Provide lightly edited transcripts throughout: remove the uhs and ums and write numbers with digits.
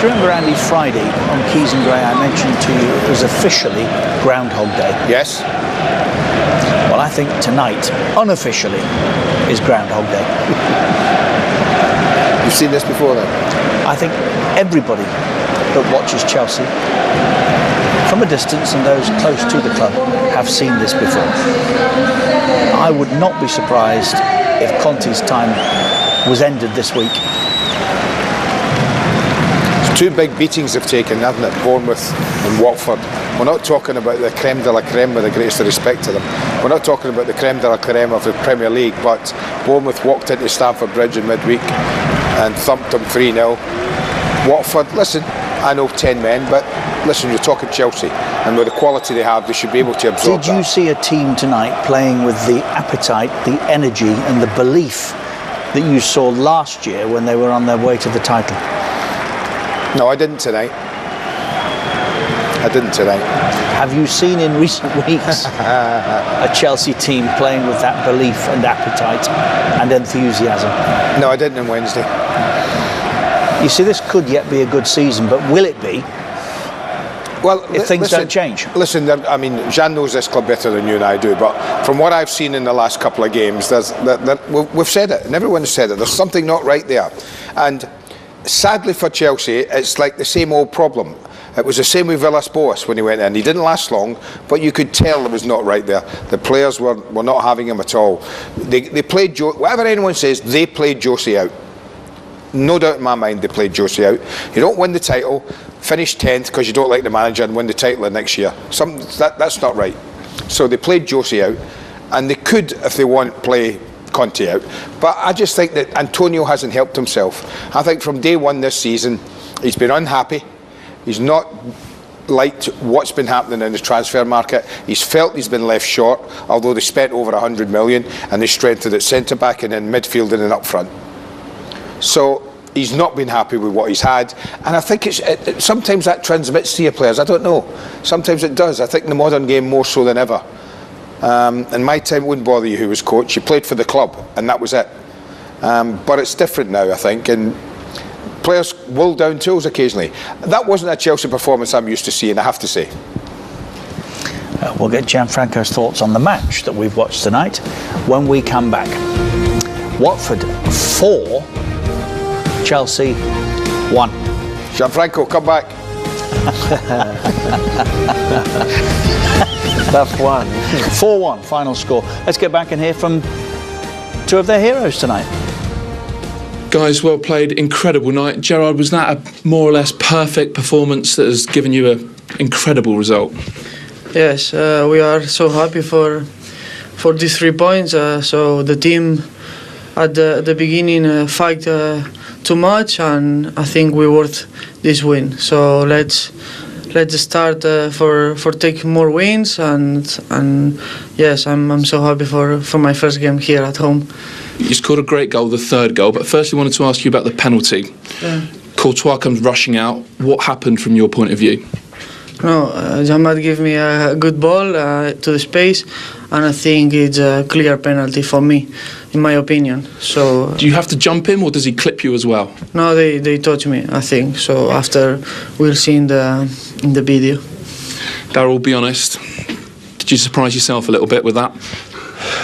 you remember, Andy, Friday on Keys and Gray, I mentioned to you it was officially Groundhog Day. Yes. Well, I think tonight, unofficially, is Groundhog Day. You've seen this before then? I think everybody that watches Chelsea from a distance and those close to the club have seen this before. I would not be surprised if Conte's time was ended this week. It's two big beatings they've taken, haven't it? Bournemouth and Watford. We're not talking about the creme de la creme, with the greatest respect to them. We're not talking about the creme de la creme of the Premier League, but Bournemouth walked into Stamford Bridge in midweek and thumped them 3-0. Watford, listen, I know 10 men, but listen, you're talking Chelsea, and with the quality they have, they should be able to absorb that. Did you see a team tonight playing with the appetite, the energy and the belief that you saw last year when they were on their way to the title? No, I didn't tonight. Have you seen in recent weeks a Chelsea team playing with that belief and appetite and enthusiasm? No, I didn't on Wednesday. You see, this could yet be a good season, but will it be? Well, if things don't change. Listen, I mean, Jean knows this club better than you and I do, but from what I've seen in the last couple of games, we've said it, and everyone's said it, there's something not right there. And sadly for Chelsea, it's like the same old problem. It was the same with Villas-Boas when he went in. He didn't last long, but you could tell it was not right there. The players were not having him at all. They played, whatever anyone says, they played Josie out. No doubt in my mind they played Josie out. You don't win the title, finish 10th because you don't like the manager and win the title the next year. That's not right. So they played Josie out, and they could, if they want, play Conte out. But I just think that Antonio hasn't helped himself. I think from day one this season, he's been unhappy. He's not liked what's been happening in the transfer market. He's felt he's been left short, although they spent over 100 million and they strengthened at centre-back and in midfield and in up-front. So he's not been happy with what he's had, and I think sometimes that transmits to your players. I don't know. Sometimes it does. I think in the modern game more so than ever. In my time, it wouldn't bother you who was coach. You played for the club, and that was it. But it's different now, I think, and players will down tools occasionally. That wasn't a Chelsea performance I'm used to seeing, I have to say. We'll get Gianfranco's thoughts on the match that we've watched tonight when we come back. Watford 4, Chelsea 1. Gianfranco, come back. Tough one. 4-1 final score. Let's get back and hear from two of their heroes tonight. Guys, well played, incredible night. Gerard, was that a more or less perfect performance that has given you an incredible result? Yes, we are so happy for these 3 points. So the team at the beginning fight too much, and I think we worth this win. So let's start for taking more wins, and yes, I'm so happy for my first game here at home. You scored a great goal, the third goal, but firstly I wanted to ask you about the penalty. Yeah. Courtois comes rushing out. What happened from your point of view? No, Jamal gave me a good ball to the space, and I think it's a clear penalty for me, in my opinion. So do you have to jump him, or does he clip you as well? No, they touch me, I think. So after we'll see in the video. Darryl, be honest. Did you surprise yourself a little bit with that?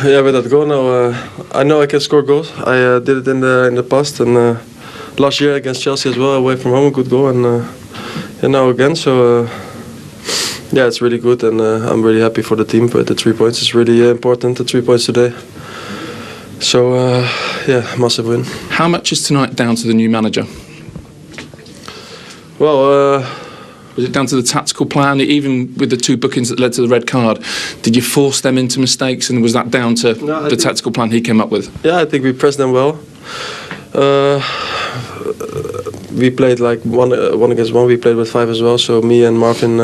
Yeah, with that goal now, I know I can score goals. I did it in the past, and last year against Chelsea as well, away from home, a good goal, and now again. So yeah, it's really good, and I'm really happy for the team. But the 3 points is really important. The 3 points today. So yeah, massive win. How much is tonight down to the new manager? Well. Was it down to the tactical plan, even with the 2 bookings that led to the red card? Did you force them into mistakes, and was that down to the tactical plan he came up with? Yeah, I think we pressed them well. We played like one against one. We played with 5 as well. So me and Marvin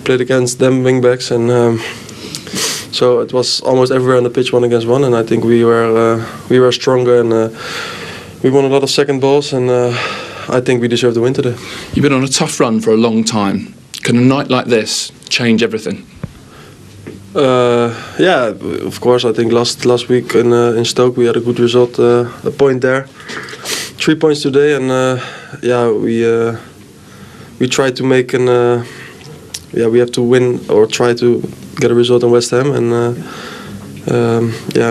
played against them wing backs, and so it was almost everywhere on the pitch 1 against 1. And I think we were stronger, and we won a lot of second balls, and I think we deserve the win today. You've been on a tough run for a long time. Can a night like this change everything? Yeah, of course. I think last week in Stoke we had a good result, a point there, 3 points today, and yeah, we try to make an. We have to win or try to get a result on West Ham and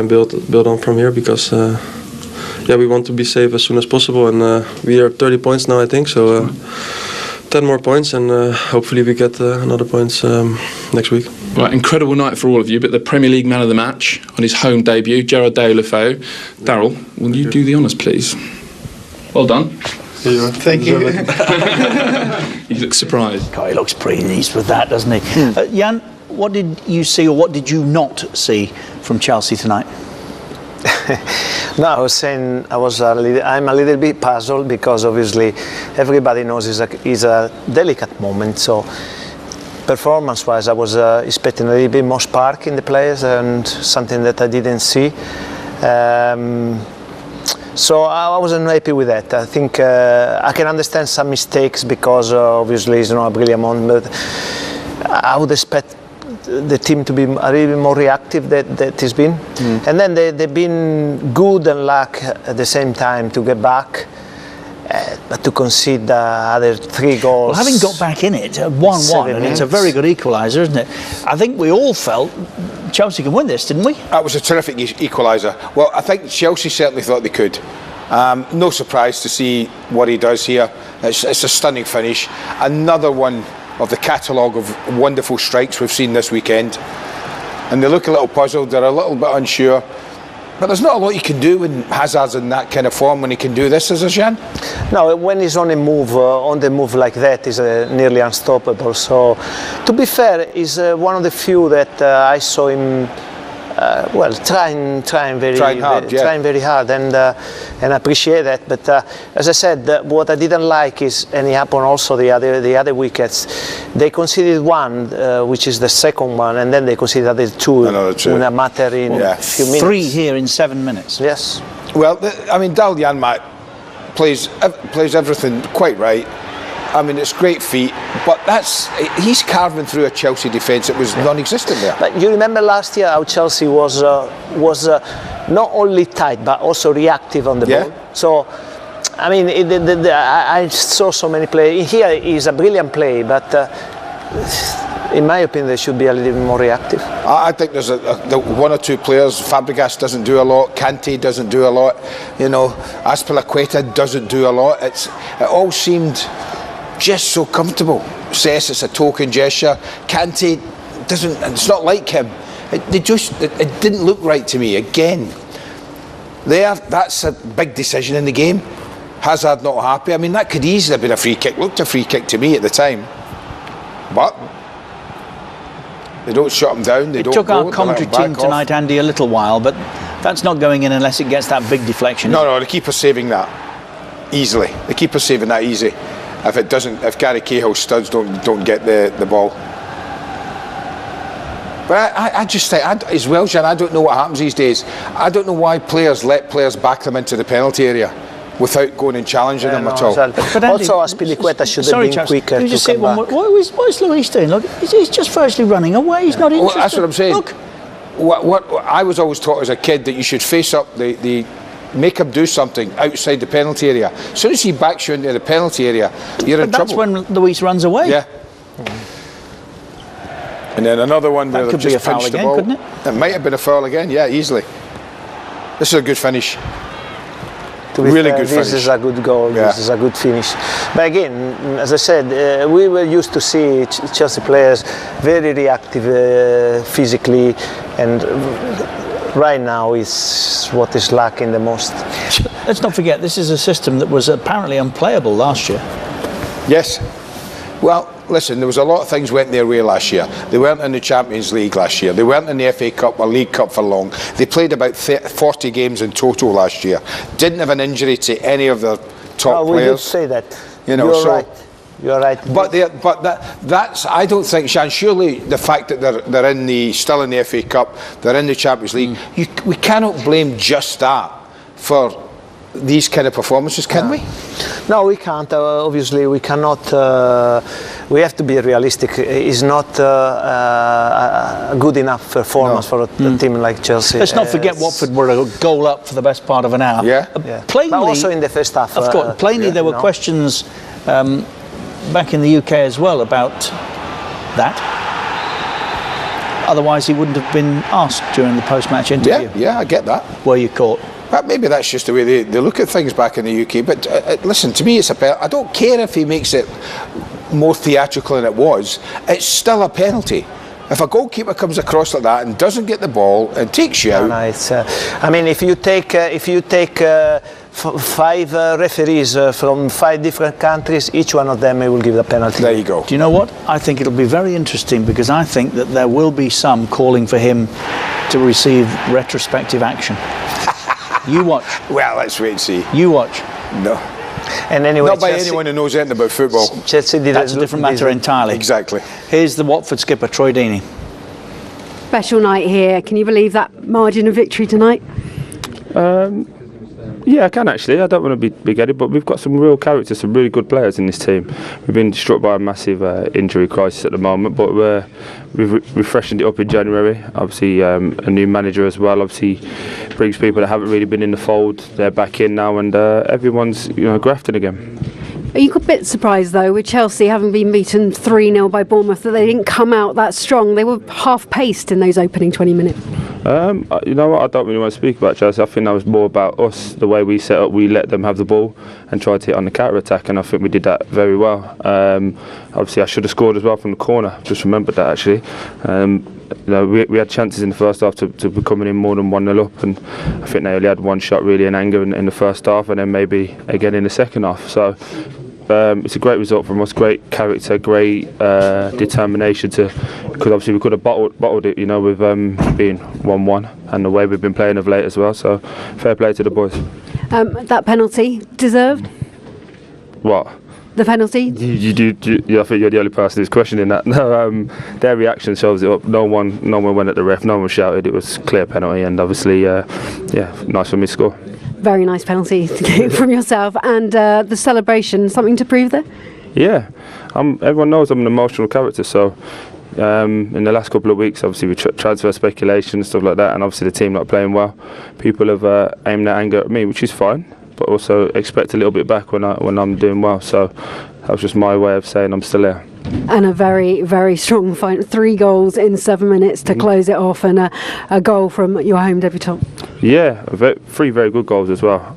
build on from here because we want to be safe as soon as possible and we are 30 points now I think so 10 more points and hopefully we get another points next week. Right, incredible night for all of you, but the Premier League man of the match on his home debut, Gerard Deulofeu. Daryl, will you do the honours please? Well done. Thank you. He looks surprised. God, he looks pleased with that, doesn't he? Jan, what did you see or what did you not see from Chelsea tonight? No, I was saying I'm a little bit puzzled because obviously everybody knows it's a delicate moment. So performance-wise, I was expecting a little bit more spark in the players and something that I didn't see. So I wasn't happy with that. I think I can understand some mistakes because obviously it's not a brilliant moment, but I would expect the team to be a little bit more reactive that it's been. And then they've been good and luck at the same time to get back. But to concede the other 3 goals. Well, having got back in it, 1-1, and it's a very good equaliser, isn't it? I think we all felt Chelsea can win this, didn't we? That was a terrific equaliser. Well, I think Chelsea certainly thought they could. No surprise to see what he does here. It's a stunning finish. Another one of the catalogue of wonderful strikes we've seen this weekend. And they look a little puzzled, they're a little bit unsure. But there's not a lot you can do when Hazard's in that kind of form when he can do this, is there, Jan? No, when he's on the move like that, he's nearly unstoppable. So, to be fair, he's one of the few that I saw him trying very hard, and I appreciate that. But as I said, what I didn't like is, and it happened also the other wickets, they conceded one, which is the second one, and then they conceded the two in a matter in a few minutes. 3 here in 7 minutes. Yes. Well, I mean, Dal Janmaat plays everything quite right. I mean, it's great feet, but he's carving through a Chelsea defence that was non-existent there. But you remember last year how Chelsea was not only tight but also reactive on the ball. So, I mean, I saw so many players. Here he's a brilliant play, but in my opinion, they should be a little bit more reactive. I think there's one or two players. Fabregas doesn't do a lot. Conte doesn't do a lot. You know, Azpilicueta doesn't do a lot. It all seemed just so comfortable. Says it's a token gesture. Conte doesn't. It's not like him. It didn't look right to me. Again, that's a big decision in the game. Hazard not happy. I mean, that could easily have been a free kick. Looked a free kick to me at the time, but they don't shut him down. It took our commentary team tonight, Andy, a little while, but that's not going in unless it gets that big deflection. No, the keeper's saving that easily. The keeper's saving that easy. If Gary Cahill's studs don't get the ball. But I just think, as well, Jan, I don't know what happens these days. I don't know why players let players back them into the penalty area without going and challenging them at all. But also, Azpilicueta should have been quicker to come back. What is Luis doing? Look, he's just firstly running away. He's not interested. Well, that's what I'm saying. Look. What I was always taught as a kid, that you should face up make him do something outside the penalty area. As soon as he backs you into the penalty area, you're in trouble. That's when Luis runs away. Yeah. And then another one where that could just be a foul again, couldn't it? It might have been a foul again, yeah, easily. This is a good finish. To be fair, this is a good goal. Yeah. This is a good finish. But again, as I said, we were used to see Chelsea players very reactive physically, and right now is what is lacking the most. Let's not forget, this is a system that was apparently unplayable last year. Yes. Well, listen, there was a lot of things went their way last year. They weren't in the Champions League last year. They weren't in the FA Cup or League Cup for long. They played about 40 games in total last year. Didn't have an injury to any of their top players. We did say that. You know, You're right. You're right. But that's. I don't think, Sean. Surely the fact that they're still in the FA Cup, they're in the Champions League. We cannot blame just that for these kind of performances, can we? No, we can't. Obviously, we cannot. We have to be realistic. It's not a good enough performance for a team like Chelsea. Let's not forget Watford were a goal up for the best part of an hour. Yeah. Plainly, but also in the first half. Of course, plainly there were questions back in the UK as well about that. Otherwise, he wouldn't have been asked during the post-match interview. Yeah, I get that. Were you caught? But maybe that's just the way they look at things back in the UK. But listen, to me, it's I don't care if he makes it more theatrical than it was. It's still a penalty. If a goalkeeper comes across like that and doesn't get the ball and takes you out, no, it's, I mean, if you take 5 referees from 5 different countries, each one of them will give the penalty. there you go. Do you know what? I think it'll be very interesting because I think that there will be some calling for him to receive retrospective action. You watch. Well, let's wait and see. You watch. No. And anyway, Not by Chelsea, anyone who knows anything about football. Chelsea did That's a different matter entirely. Exactly. Here's the Watford skipper, Troy Deeney. Special night here. Can you believe that margin of victory tonight? Yeah, I can actually. I don't want to be big-headed, but we've got some real characters, some really good players in this team. We've been struck by a massive injury crisis at the moment, but we've freshened it up in January. Obviously, a new manager as well. Obviously, brings people that haven't really been in the fold. They're back in now, and everyone's grafting again. Are you a bit surprised though with Chelsea having been beaten 3-0 by Bournemouth that they didn't come out that strong? They were half-paced in those opening 20 minutes. You know what, I don't really want to speak about Chelsea. I think that was more about us, the way we set up. We let them have the ball and tried to hit on the counter-attack, and I think we did that very well. Obviously I should have scored as well from the corner, just remembered that actually. We had chances in the first half to be coming in more than 1-0 up, and I think they only had one shot really in anger in the first half, and then maybe again in the second half. So it's a great result from us, great character, great determination because obviously we could have bottled it, with being 1-1 and the way we've been playing of late as well. So fair play to the boys. That penalty deserved? What? The penalty? I think you're the only person who's questioning that. No, their reaction shows it up. No one went at the ref. No one shouted. It was clear penalty, and obviously, nice for me to score. Very nice penalty from yourself, and the celebration. Something to prove there? Yeah, everyone knows I'm an emotional character, so. In the last couple of weeks, obviously with transfer speculation and stuff like that, and obviously the team not playing well, people have aimed their anger at me, which is fine, but also expect a little bit back when I'm doing well. So that was just my way of saying I'm still here. And a very, very strong fight. 3 goals in 7 minutes to close it off, and a goal from your home debutant. Yeah, 3 very good goals as well.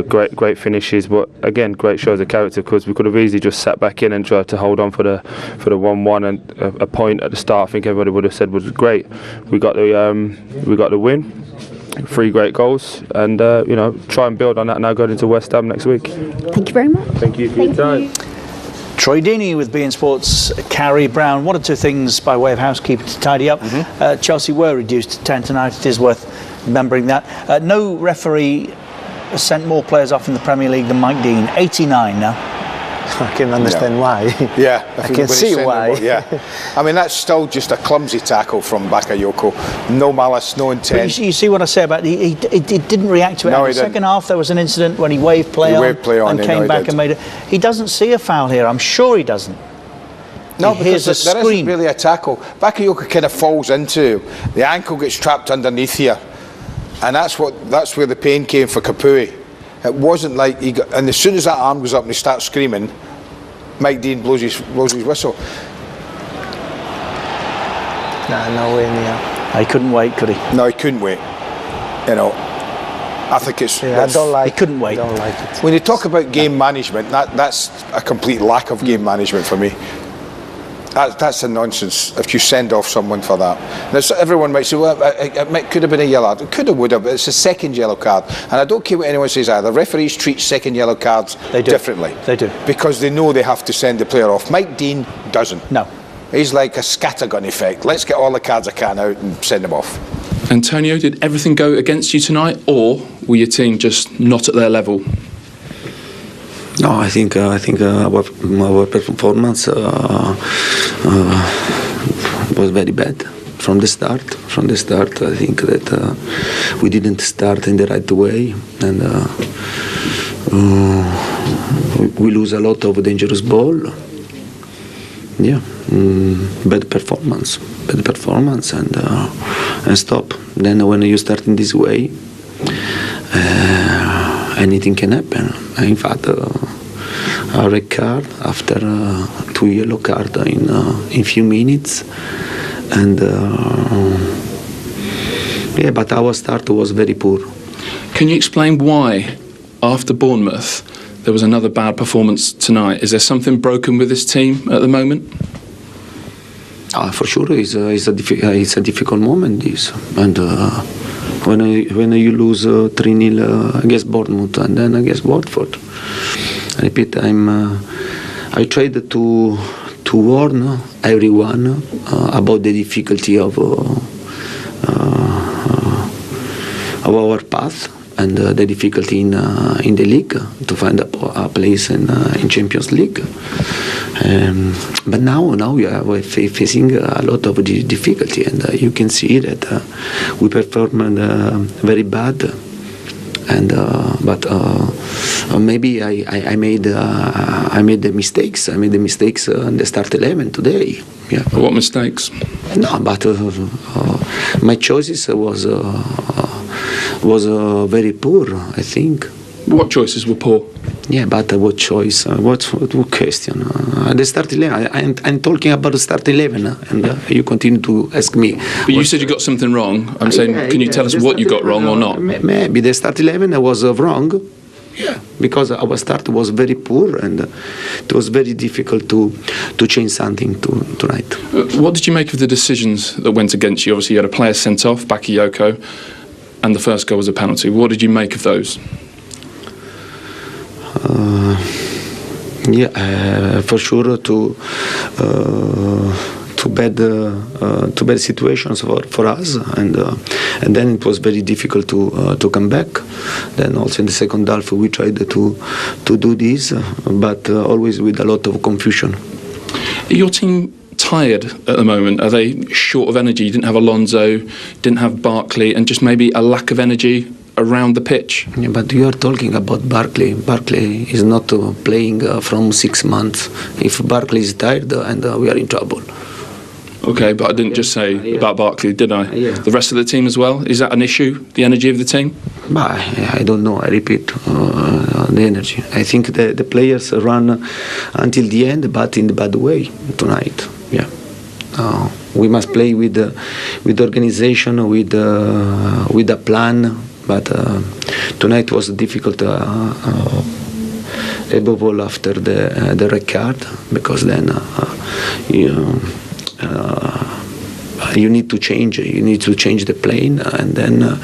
Great finishes, but again, great shows of character, because we could have easily just sat back in and tried to hold on for the 1-1, and a point at the start. I think everybody would have said was great. We got the win. 3 great goals, and try and build on that now going into West Ham next week. Thank you very much. Thank you for your time. Troy Deeney with beIN Sports. Carrie Brown. 1 or 2 things by way of housekeeping to tidy up. Chelsea were reduced to 10 tonight. It is worth remembering that. No referee has sent more players off in the Premier League than Mike Dean. 89 now. I can understand why. Yeah, I can see why. I mean, that's still just a clumsy tackle from Bakayoko. No malice, no intent. You see what I say about he didn't react to it. No, in the second half, there was an incident when he waved play on and came back and made it. He doesn't see a foul here. I'm sure he doesn't. No, because there isn't really a tackle. Bakayoko kind of falls into the ankle, gets trapped underneath here, and that's where the pain came for Kapui. It wasn't like and as soon as that arm goes up and he starts screaming, Mike Dean blows his whistle. No way near. He couldn't wait, could he? No, he couldn't wait. I think it's. I don't like. He couldn't wait. I don't like it. When you talk about game management, that's a complete lack of game management for me. That's a nonsense if you send off someone for that. Now, everyone might say, well, it could have been a yellow. It could have, would have, but it's a second yellow card. And I don't care what anyone says either. Referees treat second yellow cards differently. They do. Because they know they have to send the player off. Mike Dean doesn't. No. He's like a scattergun effect. Let's get all the cards I can out and send them off. Antonio, did everything go against you tonight, or were your team just not at their level? No, I think our performance was very bad from the start. From the start, I think that we didn't start in the right way, and we lose a lot of dangerous ball. Bad performance, and stop. Then when you start in this way, anything can happen. In fact, a red card after 2 yellow cards in few minutes, and but our start was very poor. Can you explain why, after Bournemouth, there was another bad performance tonight? Is there something broken with this team at the moment? For sure, it's a difficult moment. This, and when you lose 3-0 against Bournemouth and then against Watford, I repeat, I tried to warn everyone about the difficulty of our path and the difficulty in the league to find a place in Champions League. But now we are facing a lot of difficulty, and you can see that we performed very bad. And but maybe I made the mistakes. I made the mistakes in the start 11 today. Yeah. What mistakes? No, but my choices was very poor, I think. What choices were poor? Yeah, but what choice? What question? The start 11. I'm talking about the start 11, and you continue to ask me. But you said you got something wrong. I'm saying, can you tell us what you got wrong or not? Maybe the start 11 was wrong. Yeah, because our start was very poor, and it was very difficult to change something tonight. What did you make of the decisions that went against you? Obviously, you had a player sent off, Bakayoko, and the first goal was a penalty. What did you make of those? For sure, to bad situations for us, and then it was very difficult to come back. Then also in the second half we tried to do this, but always with a lot of confusion. Your team tired at the moment? Are they short of energy? You didn't have Alonso, didn't have Barkley, and just maybe a lack of energy around the pitch? Yeah, but you are talking about Barkley. Barkley is not playing from 6 months. If Barkley is tired, and we are in trouble. Okay, but I didn't just say about Barkley, did I? Yeah. The rest of the team as well? Is that an issue, the energy of the team? But I don't know, I repeat, the energy. I think the players run until the end, but in the bad way tonight. Yeah. We must play with organization, with a plan, but tonight was difficult above all after the red card, because then you need to change. You need to change the plane, and then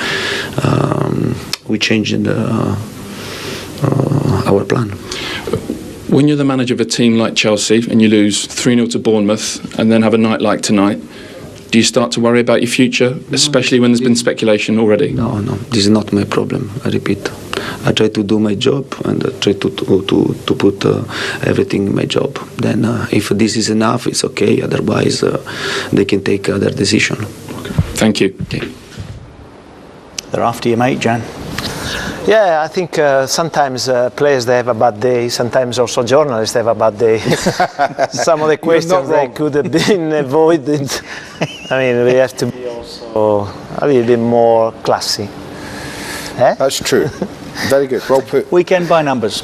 we changed our plan. When you're the manager of a team like Chelsea and you lose 3-0 to Bournemouth and then have a night like tonight, do you start to worry about your future, especially when there's been speculation already? No, this is not my problem. I repeat, I try to do my job, and I try to put everything in my job. Then if this is enough, it's okay. Otherwise, they can take their decision. Okay. Thank you. Okay. They're after you, mate, Jan. Yeah, I think sometimes players, they have a bad day. Sometimes also journalists have a bad day. Some of the questions they could have been avoided. I mean, we have to be also a little bit more classy. Eh? That's true. Very good. Well put. Weekend by numbers.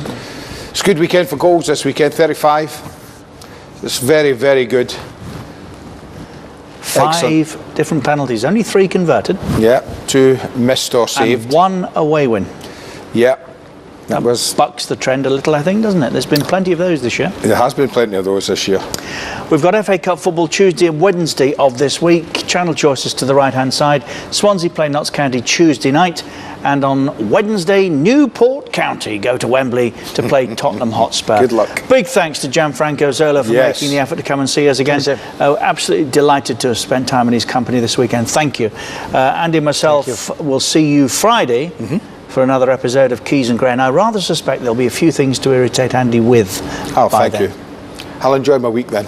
It's a good weekend for goals this weekend. 35. It's very, very good. 5 Excellent. different penalties. Only 3 converted. Yeah, 2 missed or saved. And 1 away win. Yeah. That bucks the trend a little, I think, doesn't it? There's been plenty of those this year. There has been plenty of those this year. We've got FA Cup football Tuesday and Wednesday of this week. Channel choices to the right-hand side. Swansea play Notts County Tuesday night. And on Wednesday, Newport County go to Wembley to play Tottenham Hotspur. Good luck. Big thanks to Gianfranco Zola for making the effort to come and see us again. Absolutely delighted to have spent time in his company this weekend. Thank you. Andy and myself will see you Friday for another episode of Keys and Grey. And I rather suspect there'll be a few things to irritate Andy with. Oh, thank you. I'll enjoy my week then.